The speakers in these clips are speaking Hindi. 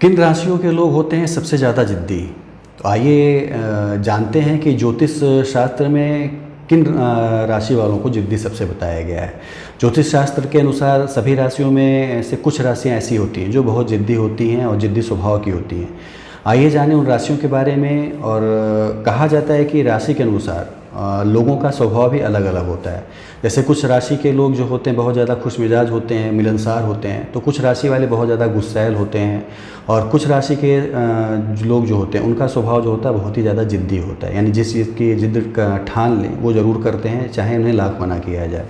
किन राशियों के लोग होते हैं सबसे ज़्यादा जिद्दी? तो आइए जानते हैं कि ज्योतिष शास्त्र में किन राशि वालों को जिद्दी सबसे बताया गया है। ज्योतिष शास्त्र के अनुसार सभी राशियों में से कुछ राशियां ऐसी होती हैं जो बहुत जिद्दी होती हैं और जिद्दी स्वभाव की होती हैं। आइए जानें उन राशियों के बारे में। और कहा जाता है कि राशि के अनुसार लोगों का स्वभाव भी अलग अलग होता है। जैसे कुछ राशि के लोग जो होते हैं बहुत ज़्यादा खुश मिजाज होते हैं, मिलनसार होते हैं, तो कुछ राशि वाले बहुत ज़्यादा गुस्सैल होते हैं। और कुछ राशि के लोग जो होते हैं उनका स्वभाव जो होता है बहुत ही ज़्यादा ज़िद्दी होता है, यानी जिस चीज़ की ज़िद का ठान लें वो ज़रूर करते हैं, चाहे उन्हें लाख मना किया जाए।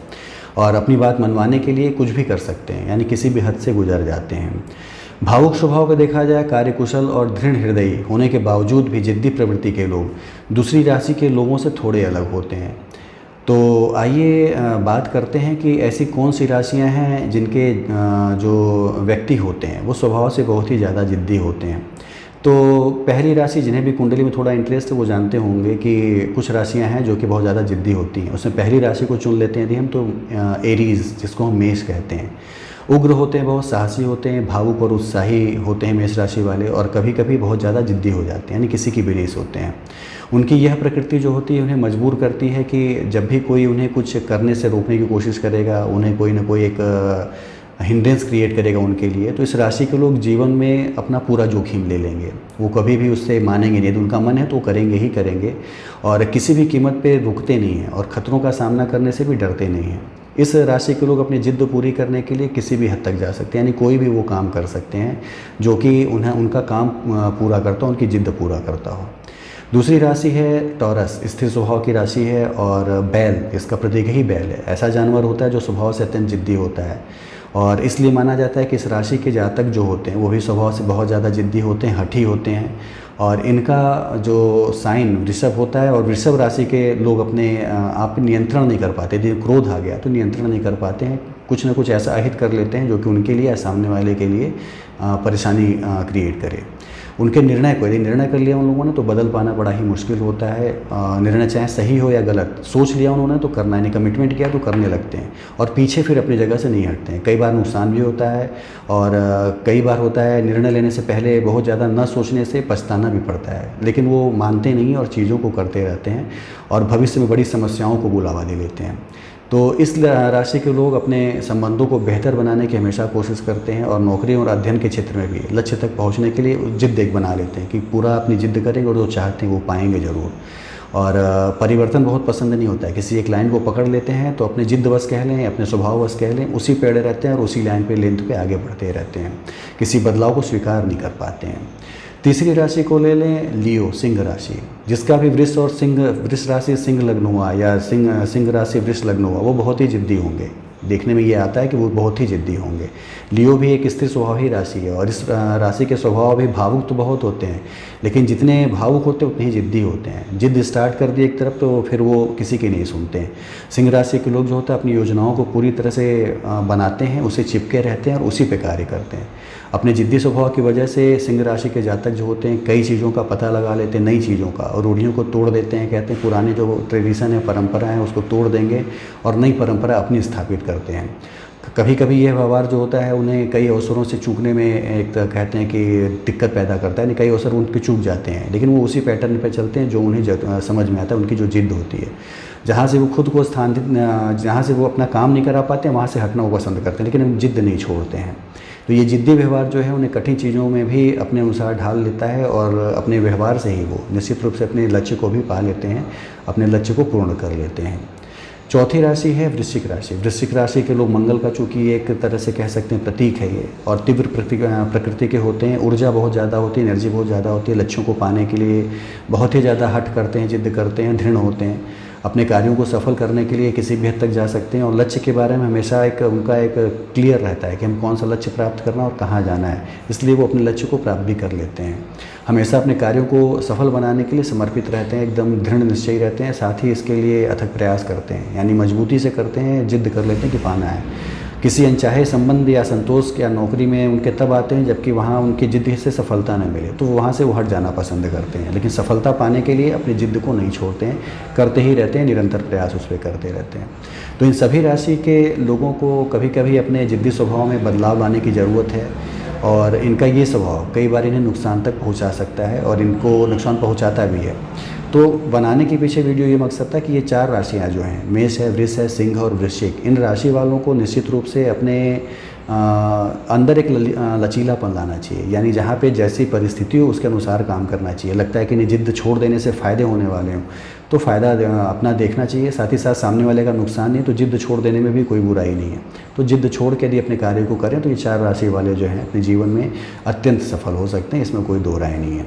और अपनी बात मनवाने के लिए कुछ भी कर सकते हैं, यानी किसी भी हद से गुजर जाते हैं। भावुक स्वभाव का देखा जाए, कार्यकुशल और दृढ़ हृदयी होने के बावजूद भी जिद्दी प्रवृत्ति के लोग दूसरी राशि के लोगों से थोड़े अलग होते हैं। तो आइए बात करते हैं कि ऐसी कौन सी राशियां हैं जिनके जो व्यक्ति होते हैं वो स्वभाव से बहुत ही ज़्यादा जिद्दी होते हैं। तो पहली राशि, जिन्हें भी कुंडली में थोड़ा इंटरेस्ट है वो जानते होंगे कि कुछ राशियां हैं जो कि बहुत ज़्यादा जिद्दी होती हैं। उसमें पहली राशि को चुन लेते हैं यदि हम, तो एरीज, जिसको हम मेष कहते हैं। उग्र होते हैं, बहुत साहसी होते हैं, भावुक और उत्साही होते हैं मेष राशि वाले, और कभी कभी बहुत ज़्यादा जिद्दी हो जाते हैं, यानी किसी की भी नहीं सुनते हैं। उनकी यह प्रकृति जो होती है उन्हें मजबूर करती है कि जब भी कोई उन्हें कुछ करने से रोकने की कोशिश करेगा, उन्हें कोई ना कोई एक हिंड्रेंस क्रिएट करेगा उनके लिए, तो इस राशि के लोग जीवन में अपना पूरा जोखिम ले लेंगे। वो कभी भी उससे मानेंगे नहीं, यदि उनका मन है तो करेंगे ही करेंगे, और किसी भी कीमत पे रुकते नहीं हैं और ख़तरों का सामना करने से भी डरते नहीं हैं। इस राशि के लोग अपनी जिद्द पूरी करने के लिए किसी भी हद तक जा सकते हैं, यानी कोई भी वो काम कर सकते हैं जो कि उन्हें उनका काम पूरा करता हो, उनकी जिद्द पूरा करता हो। दूसरी राशि है टॉरस, स्थिर स्वभाव की राशि है, और बैल, इसका प्रतीक ही बैल है। ऐसा जानवर होता है जो स्वभाव से अत्यंत जिद्दी होता है, और इसलिए माना जाता है कि इस राशि के जातक जो होते हैं वो भी स्वभाव से बहुत ज़्यादा जिद्दी होते हैं, हठी होते हैं। और इनका जो साइन वृषभ होता है, और वृषभ राशि के लोग अपने आप पे नियंत्रण नहीं कर पाते। यदि क्रोध आ गया तो नियंत्रण नहीं कर पाते हैं, कुछ ना कुछ ऐसा अहित कर लेते हैं जो कि उनके लिए या सामने वाले के लिए परेशानी क्रिएट करे। उनके निर्णय को, यदि निर्णय कर लिया उन लोगों ने तो बदल पाना बड़ा ही मुश्किल होता है। निर्णय चाहे सही हो या गलत, सोच लिया उन्होंने तो करना, यानी कमिटमेंट किया तो करने लगते हैं, और पीछे फिर अपनी जगह से नहीं हटते हैं। कई बार नुकसान भी होता है, और कई बार होता है निर्णय लेने से पहले बहुत ज़्यादा न सोचने से पछताना भी पड़ता है, लेकिन वो मानते नहीं और चीज़ों को करते रहते हैं, और भविष्य में बड़ी समस्याओं को बुलावा ले लेते हैं। तो इस राशि के लोग अपने संबंधों को बेहतर बनाने की हमेशा कोशिश करते हैं, और नौकरी और अध्ययन के क्षेत्र में भी लक्ष्य तक पहुंचने के लिए जिद्द एक बना लेते हैं कि पूरा अपनी जिद्द करेंगे और जो चाहते हैं वो पाएंगे ज़रूर। और परिवर्तन बहुत पसंद नहीं होता है। किसी एक लाइन को पकड़ लेते हैं तो अपने जिद्द वश कह लें, अपने स्वभाव वश कह लें, उसी पे अड़े रहते हैं और उसी लाइन पे लेंथ पे आगे बढ़ते रहते हैं, किसी बदलाव को स्वीकार नहीं कर पाते हैं। तीसरी राशि को ले लें, लियो, सिंह राशि, जिसका भी वृष और सिंह, वृष राशि सिंह लग्न हुआ या सिंह राशि वृष लग्न हुआ, वो बहुत ही जिद्दी होंगे। देखने में ये आता है कि वो बहुत ही जिद्दी होंगे। लियो भी एक स्थिर स्वभाव ही राशि है, और इस राशि के स्वभाव भी भावुक तो बहुत होते हैं, लेकिन जितने भावुक होते हैं उतने ही जिद्दी होते हैं। जिद्द स्टार्ट कर दी एक तरफ तो फिर वो किसी की नहीं सुनते हैं। सिंह राशि के लोग जो होते हैं अपनी योजनाओं को पूरी तरह से बनाते हैं, उसे चिपके रहते हैं और उसी पे कार्य करते हैं। अपने जिद्दी स्वभाव की वजह से सिंह राशि के जातक जो होते हैं कई चीज़ों का पता लगा लेते हैं, नई चीज़ों का, और रूढ़ियों को तोड़ देते हैं। कहते हैं पुराने जो ट्रेडिशन है, परंपरा है, उसको तोड़ देंगे और नई परंपरा अपनी स्थापित करते हैं। कभी कभी यह व्यवहार जो होता है उन्हें कई अवसरों से चूकने में एक कहते हैं कि दिक्कत पैदा करता है, कई अवसर उनके चूक जाते हैं, लेकिन वो उसी पैटर्न पर चलते हैं जो उन्हें समझ में आता है। उनकी जो जिद्द होती है, जहाँ से वो खुद को जहाँ से वो अपना काम नहीं करा पाते हैं वहाँ से हटना वो पसंद करते हैं, लेकिन हम जिद्द नहीं छोड़ते हैं। तो ये जिद्दी व्यवहार जो है उन्हें कठिन चीज़ों में भी अपने अनुसार ढाल लेता है, और अपने व्यवहार से ही वो निश्चित रूप से अपने लक्ष्य को भी पा लेते हैं, अपने लक्ष्य को पूर्ण कर लेते हैं। चौथी राशि है वृश्चिक राशि। वृश्चिक राशि के लोग मंगल का, चूँकि एक तरह से कह सकते हैं प्रतीक है ये, और तीव्र प्रकृति के होते हैं। ऊर्जा बहुत ज़्यादा होती है, एनर्जी बहुत ज़्यादा होती है, लक्ष्यों को पाने के लिए बहुत ही ज़्यादा हट करते हैं, जिद्द करते हैं, दृढ़ होते हैं। अपने कार्यों को सफल करने के लिए किसी भी हद तक जा सकते हैं, और लक्ष्य के बारे में हमेशा उनका एक क्लियर रहता है कि हम कौन सा लक्ष्य प्राप्त करना और कहाँ जाना है, इसलिए वो अपने लक्ष्य को प्राप्त भी कर लेते हैं। हमेशा अपने कार्यों को सफल बनाने के लिए समर्पित रहते हैं, एकदम दृढ़ निश्चयी रहते हैं, साथ ही इसके लिए अथक प्रयास करते हैं, यानी मजबूती से करते हैं, जिद्द कर लेते हैं कि पाना है। किसी अनचाहे संबंध या संतोष या नौकरी में उनके तब आते हैं जबकि वहाँ उनकी जिद्द से सफलता न मिले, तो वहाँ से वो हट जाना पसंद करते हैं, लेकिन सफलता पाने के लिए अपनी जिद्द को नहीं छोड़ते हैं, करते ही रहते हैं, निरंतर प्रयास उस पर करते रहते हैं। तो इन सभी राशि के लोगों को कभी कभी अपने जिद्दी स्वभाव में बदलाव लाने की ज़रूरत है। और इनका ये स्वभाव कई बार इन्हें नुकसान तक पहुंचा सकता है और इनको नुकसान पहुंचाता भी है। तो बनाने के पीछे वीडियो ये मकसद था कि ये 4 राशियाँ जो हैं, मेष है, वृष है, सिंह और वृश्चिक, इन राशि वालों को निश्चित रूप से अपने अंदर एक लचीलापन लाना चाहिए। यानी जहाँ पे जैसी परिस्थिति हो उसके अनुसार काम करना चाहिए। लगता है कि नहीं जिद्द छोड़ देने से फ़ायदे होने वाले हों तो फ़ायदा अपना देखना चाहिए, साथ ही साथ सामने वाले का नुकसान नहीं, तो जिद्द छोड़ देने में भी कोई बुराई नहीं है। तो जिद्द छोड़ के यदि अपने कार्य को करें तो ये 4 राशि वाले जो हैं अपने जीवन में अत्यंत सफल हो सकते हैं, इसमें कोई दो राय नहीं है।